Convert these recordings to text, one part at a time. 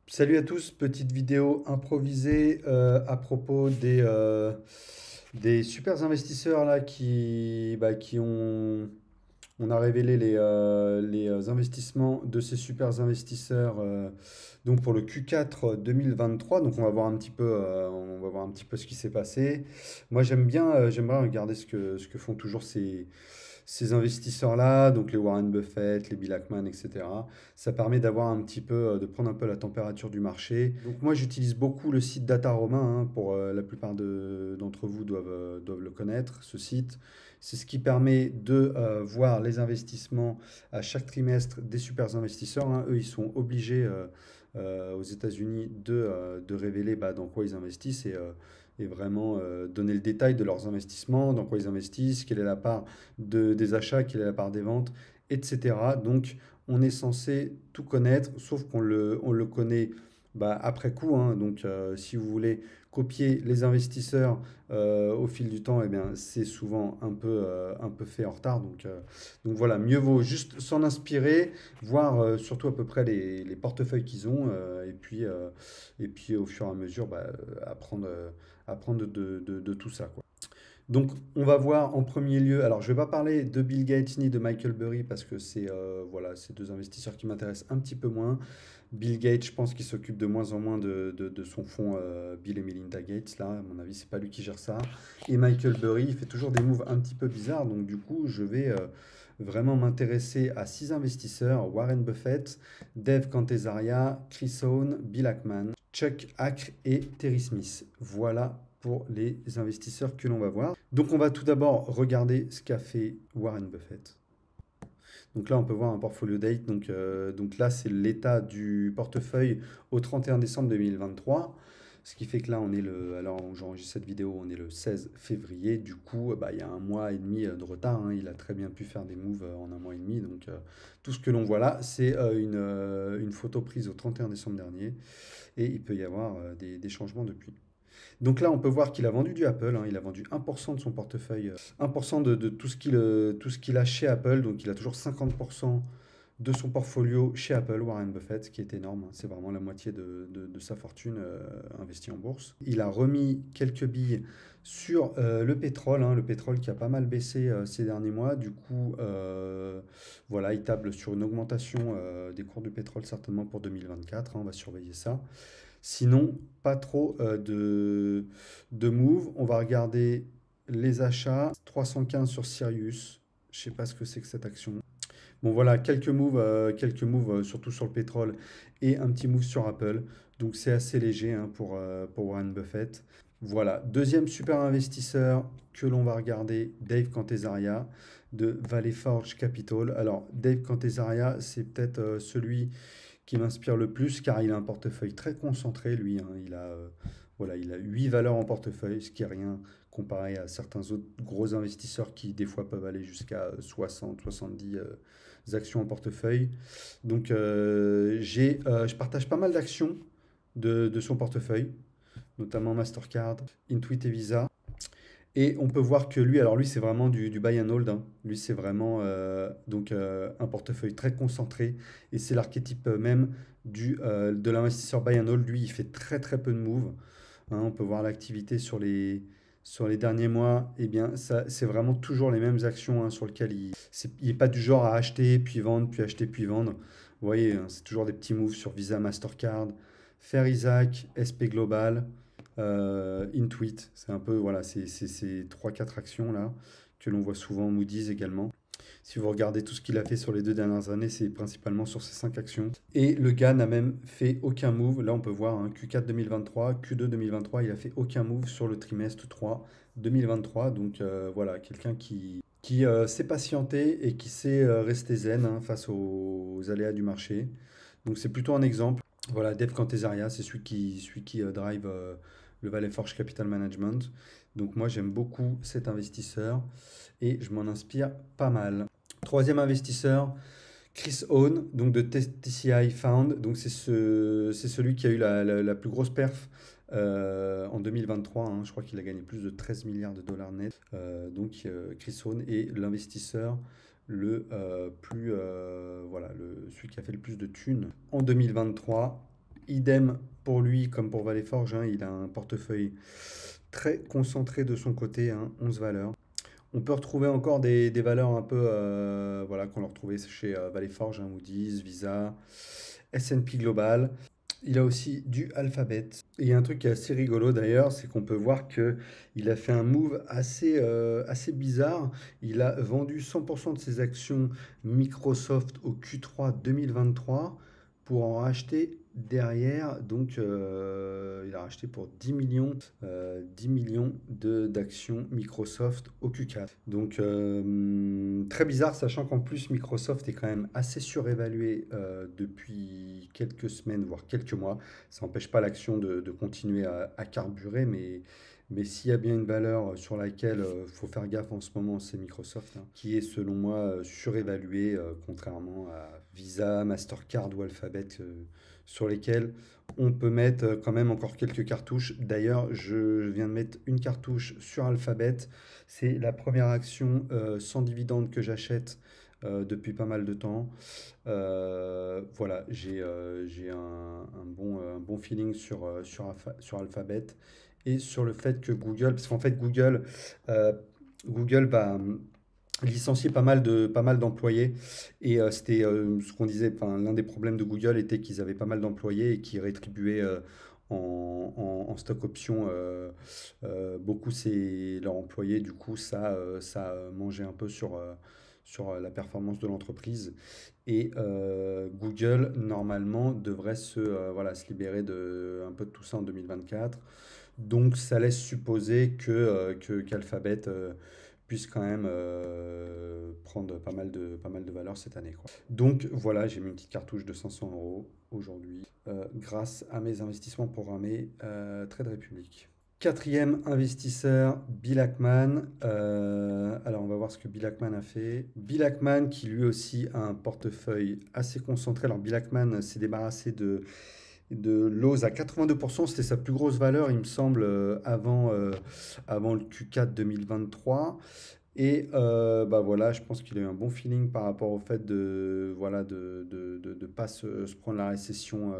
Salut à tous, petite vidéo improvisée à propos des super investisseurs là qui ont... On a révélé les investissements de ces super investisseurs donc pour le Q4 2023. Donc on va voir un petit peu, on va voir un petit peu ce qui s'est passé. Moi j'aime bien regarder ce que font toujours ces investisseurs-là, donc les Warren Buffett, les Bill Ackman, etc. Ça permet d'avoir un petit peu, de prendre un peu la température du marché. Donc moi j'utilise beaucoup le site Dataroma, hein, pour la plupart d'entre vous doivent le connaître, ce site. C'est ce qui permet de voir les investissements à chaque trimestre des super investisseurs, hein. Eux, ils sont obligés aux États-Unis de révéler dans quoi ils investissent et vraiment donner le détail de leurs investissements, dans quoi ils investissent, quelle est la part des achats, quelle est la part des ventes, etc. Donc, on est censé tout connaître, sauf qu'on le connaît après coup, hein. Donc, si vous voulez copier les investisseurs au fil du temps, eh bien, c'est souvent un peu fait en retard. Donc voilà, mieux vaut juste s'en inspirer, voir surtout à peu près les portefeuilles qu'ils ont, et puis au fur et à mesure, apprendre de tout ça, quoi. Donc, on va voir en premier lieu. Alors, je ne vais pas parler de Bill Gates ni de Michael Burry parce que c'est deux investisseurs qui m'intéressent un petit peu moins. Bill Gates, je pense qu'il s'occupe de moins en moins de son fonds Bill et Melinda Gates. Là, à mon avis, c'est pas lui qui gère ça. Et Michael Burry, il fait toujours des moves un petit peu bizarres. Donc, du coup, je vais vraiment m'intéresser à six investisseurs: Warren Buffett, Dave Cantesaria, Chris Owen, Bill Ackman, Chuck Hack et Terry Smith. Voilà pour les investisseurs que l'on va voir. Donc on va tout d'abord regarder ce qu'a fait Warren Buffett. Donc là, on peut voir un portfolio date. Donc là, c'est l'état du portefeuille au 31 décembre 2023. Ce qui fait que là, alors où j'enregistre cette vidéo, on est le 16 février. Du coup, il y a un mois et demi de retard, hein. Il a très bien pu faire des moves en un mois et demi. Donc tout ce que l'on voit là, c'est une photo prise au 31 décembre dernier. Et il peut y avoir des changements depuis. Donc là, on peut voir qu'il a vendu du Apple, hein. Il a vendu 1% de son portefeuille, 1% de tout ce qu'il a chez Apple. Donc il a toujours 50% de son portfolio chez Apple, Warren Buffett, ce qui est énorme, hein. C'est vraiment la moitié de sa fortune investie en bourse. Il a remis quelques billes sur le pétrole, hein, le pétrole qui a pas mal baissé ces derniers mois. Du coup, voilà, il table sur une augmentation des cours du pétrole certainement pour 2024, hein. On va surveiller ça. Sinon, pas trop de move. On va regarder les achats. 315 sur Sirius. Je sais pas ce que c'est que cette action. Bon voilà, quelques moves surtout sur le pétrole et un petit move sur Apple. Donc c'est assez léger, hein, pour Warren Buffett. Voilà, deuxième super investisseur que l'on va regarder, Dave Cantesaria de Valley Forge Capital. Alors Dave Cantesaria, c'est peut-être celui qui m'inspire le plus car il a un portefeuille très concentré, lui, hein. Il a 8 valeurs en portefeuille, ce qui est rien comparé à certains autres gros investisseurs qui des fois peuvent aller jusqu'à 60, 70 actions en portefeuille. Donc je partage pas mal d'actions de son portefeuille, notamment Mastercard, Intuit et Visa. Et on peut voir que lui, alors lui, c'est vraiment du buy and hold, hein. Lui, c'est vraiment un portefeuille très concentré. Et c'est l'archétype même de l'investisseur buy and hold. Lui, il fait très très peu de moves, hein. On peut voir l'activité sur les derniers mois. Eh bien, ça, c'est vraiment toujours les mêmes actions, hein, sur lesquelles il n'est pas du genre à acheter, puis vendre, puis acheter, puis vendre. Vous voyez, hein, c'est toujours des petits moves sur Visa, Mastercard, Fair Isaac, SP Global, Intuit. C'est un peu, voilà, c'est ces 3-4 actions là que l'on voit souvent, Moody's également. Si vous regardez tout ce qu'il a fait sur les 2 dernières années, c'est principalement sur ces 5 actions. Et le gars n'a même fait aucun move. Là, on peut voir, hein, Q4 2023, Q2 2023, il a fait aucun move sur le trimestre 3 2023. Donc voilà, quelqu'un qui sait patienter et qui sait rester zen, hein, face aux aléas du marché. Donc c'est plutôt un exemple. Voilà, Dave Cantesaria, c'est celui qui drive le Valley Forge Capital Management. Donc moi j'aime beaucoup cet investisseur et je m'en inspire pas mal. Troisième investisseur, Chris Owen, donc de TCI Found. Donc c'est celui qui a eu la plus grosse perf en 2023, hein. Je crois qu'il a gagné plus de 13 milliards de dollars net. Chris Owen est l'investisseur voilà, celui qui a fait le plus de thunes en 2023. idem pour lui comme pour Valley Forge, hein, il a un portefeuille très concentré de son côté, hein, 11 valeurs. On peut retrouver encore des valeurs un peu, voilà, qu'on a retrouvées chez Valley Forge, hein, Moody's, Visa, S&P Global. Il a aussi du Alphabet. Et il y a un truc qui est assez rigolo d'ailleurs, c'est qu'on peut voir que il a fait un move assez bizarre. Il a vendu 100% de ses actions Microsoft au Q3 2023 pour en racheter derrière. Donc, il a racheté pour 10 millions d'actions Microsoft au Q4. Donc, très bizarre, sachant qu'en plus, Microsoft est quand même assez surévalué depuis quelques semaines, voire quelques mois. Ça n'empêche pas l'action de continuer à carburer, mais s'il y a bien une valeur sur laquelle il faut faire gaffe en ce moment, c'est Microsoft, hein, qui est selon moi surévalué, contrairement à Visa, Mastercard ou Alphabet, sur lesquels on peut mettre quand même encore quelques cartouches. D'ailleurs, je viens de mettre une cartouche sur Alphabet. C'est la première action sans dividende que j'achète depuis pas mal de temps. Voilà, j'ai un bon feeling sur Alphabet et sur le fait que Google, parce qu'en fait euh, Google va licencier pas mal d'employés et c'était ce qu'on disait, enfin, l'un des problèmes de Google était qu'ils avaient pas mal d'employés et qu'ils rétribuaient en stock option beaucoup leurs employés. Du coup, ça a mangé un peu sur la performance de l'entreprise. Et Google, normalement, devrait voilà, se libérer un peu de tout ça en 2024. Donc, ça laisse supposer qu'Alphabet puisse quand même prendre pas mal de valeur cette année, quoi. Donc, voilà, j'ai mis une petite cartouche de 500 euros aujourd'hui grâce à mes investissements programmés Trade Republic. Quatrième investisseur, Bill Ackman. Alors, on va voir ce que Bill Ackman a fait. Bill Ackman, qui lui aussi a un portefeuille assez concentré. Alors, Bill Ackman s'est débarrassé de Lowe's à 82%. C'était sa plus grosse valeur, il me semble, avant le Q4 2023. Et bah voilà, je pense qu'il a eu un bon feeling par rapport au fait de voilà de pas se prendre la récession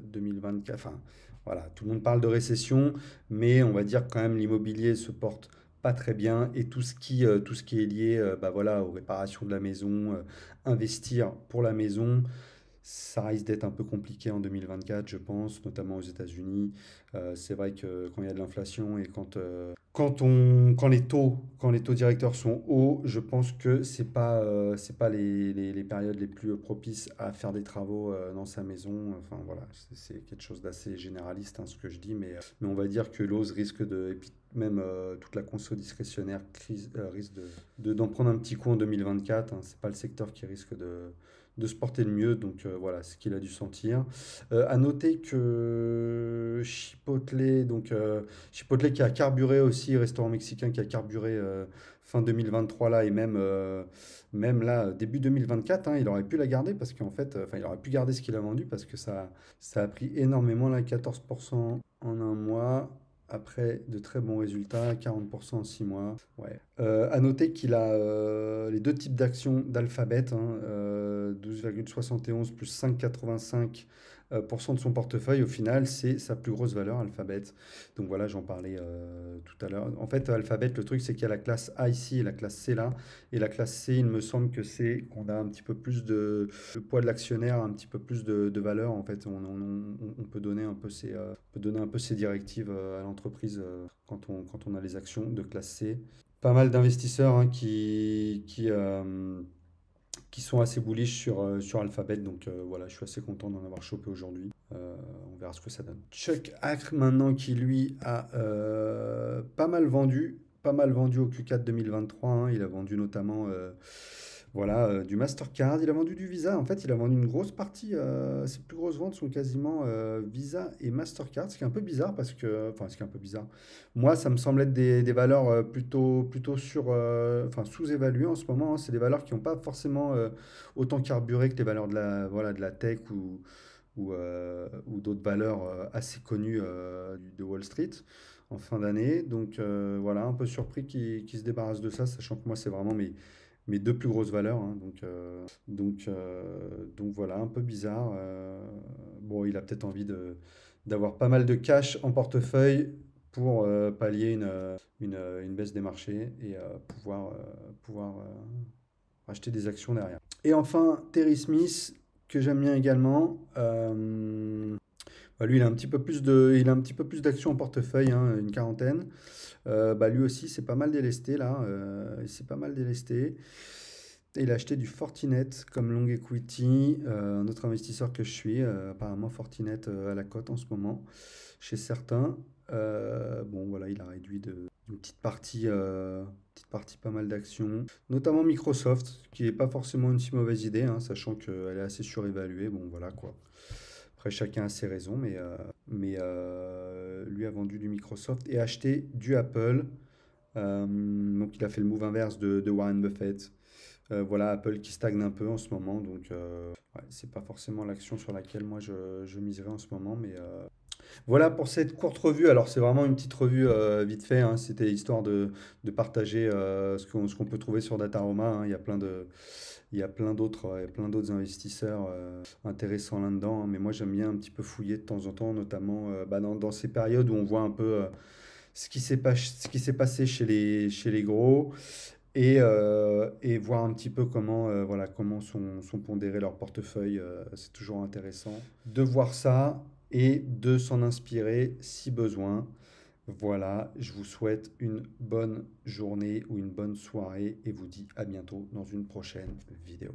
2024. Enfin voilà, tout le monde parle de récession, mais on va dire quand même l'immobilier se porte pas très bien et tout ce qui est lié bah voilà aux réparations de la maison, investir pour la maison. Ça risque d'être un peu compliqué en 2024, je pense, notamment aux États-Unis. C'est vrai que quand il y a de l'inflation et quand les taux directeurs sont hauts, je pense que c'est pas les périodes les plus propices à faire des travaux dans sa maison. Enfin voilà, c'est quelque chose d'assez généraliste, hein, ce que je dis, mais on va dire que l'ose risque et puis même toute la conso discrétionnaire risque d'en prendre un petit coup en 2024. Hein. C'est pas le secteur qui risque de se porter le mieux, donc voilà, ce qu'il a dû sentir. À noter que Chipotle qui a carburé aussi, restaurant mexicain qui a carburé fin 2023 là et même là début 2024, hein, il aurait pu la garder parce qu'en fait, enfin il aurait pu garder ce qu'il a vendu parce que ça a pris énormément là, 14% en un mois. Après de très bons résultats, 40% en 6 mois. Ouais. À noter qu'il a les deux types d'actions d'Alphabet, hein, 12,71 plus 5,85 de son portefeuille. Au final, c'est sa plus grosse valeur, Alphabet. Donc voilà, j'en parlais tout à l'heure. En fait, Alphabet, le truc, c'est qu'il y a la classe A ici et la classe C là. Et la classe C, il me semble que c'est qu'on a un petit peu plus le poids de l'actionnaire, un petit peu plus de valeur. En fait, on peut donner un peu peut donner un peu ses directives à l'entreprise quand on a les actions de classe C. Pas mal d'investisseurs hein, qui sont assez bullish sur Alphabet. Donc voilà, je suis assez content d'en avoir chopé aujourd'hui. On verra ce que ça donne. Chuck Hack maintenant qui lui a pas mal vendu au Q4 2023. Hein. Il a vendu notamment voilà, du Mastercard, il a vendu du Visa. En fait, il a vendu une grosse partie. Ses plus grosses ventes sont quasiment Visa et Mastercard, ce qui est un peu bizarre parce que, enfin, ce qui est un peu bizarre. Moi, ça me semble être des valeurs plutôt enfin, sous-évaluées en ce moment. Hein. C'est des valeurs qui n'ont pas forcément autant carburé que les valeurs voilà, de la tech ou d'autres valeurs assez connues de Wall Street en fin d'année. Donc voilà, un peu surpris qu'ils se débarrassent de ça, sachant que moi, c'est vraiment mes deux plus grosses valeurs, hein, donc voilà, un peu bizarre. Bon, il a peut-être envie d'avoir pas mal de cash en portefeuille pour pallier une baisse des marchés et pouvoir acheter des actions derrière. Et enfin, Terry Smith, que j'aime bien également. Bah, lui, il a un petit peu plus d'actions en portefeuille, hein, une quarantaine. Bah, lui aussi, c'est pas mal délesté là. Il s'est pas mal délesté. Et il a acheté du Fortinet comme long equity, un autre investisseur que je suis, apparemment Fortinet à la cote en ce moment, chez certains. Bon, voilà, il a réduit une petite partie pas mal d'actions, notamment Microsoft, qui n'est pas forcément une si mauvaise idée, hein, sachant qu'elle est assez surévaluée. Bon, voilà quoi. Après, chacun a ses raisons, mais lui a vendu du Microsoft et acheté du Apple. Donc, il a fait le move inverse de Warren Buffett. Voilà, Apple qui stagne un peu en ce moment, donc ouais, c'est pas forcément l'action sur laquelle moi je miserais en ce moment, mais voilà pour cette courte revue. Alors c'est vraiment une petite revue vite fait, hein. C'était histoire de partager ce qu'on peut trouver sur Dataroma, hein. Il y a plein d'autres investisseurs intéressants là-dedans, hein. Mais moi j'aime bien un petit peu fouiller de temps en temps, notamment bah, dans ces périodes où on voit un peu ce qui s'est passé chez les gros et voir un petit peu comment sont pondérés leurs portefeuilles. C'est toujours intéressant de voir ça et de s'en inspirer si besoin. Voilà, je vous souhaite une bonne journée ou une bonne soirée et vous dis à bientôt dans une prochaine vidéo.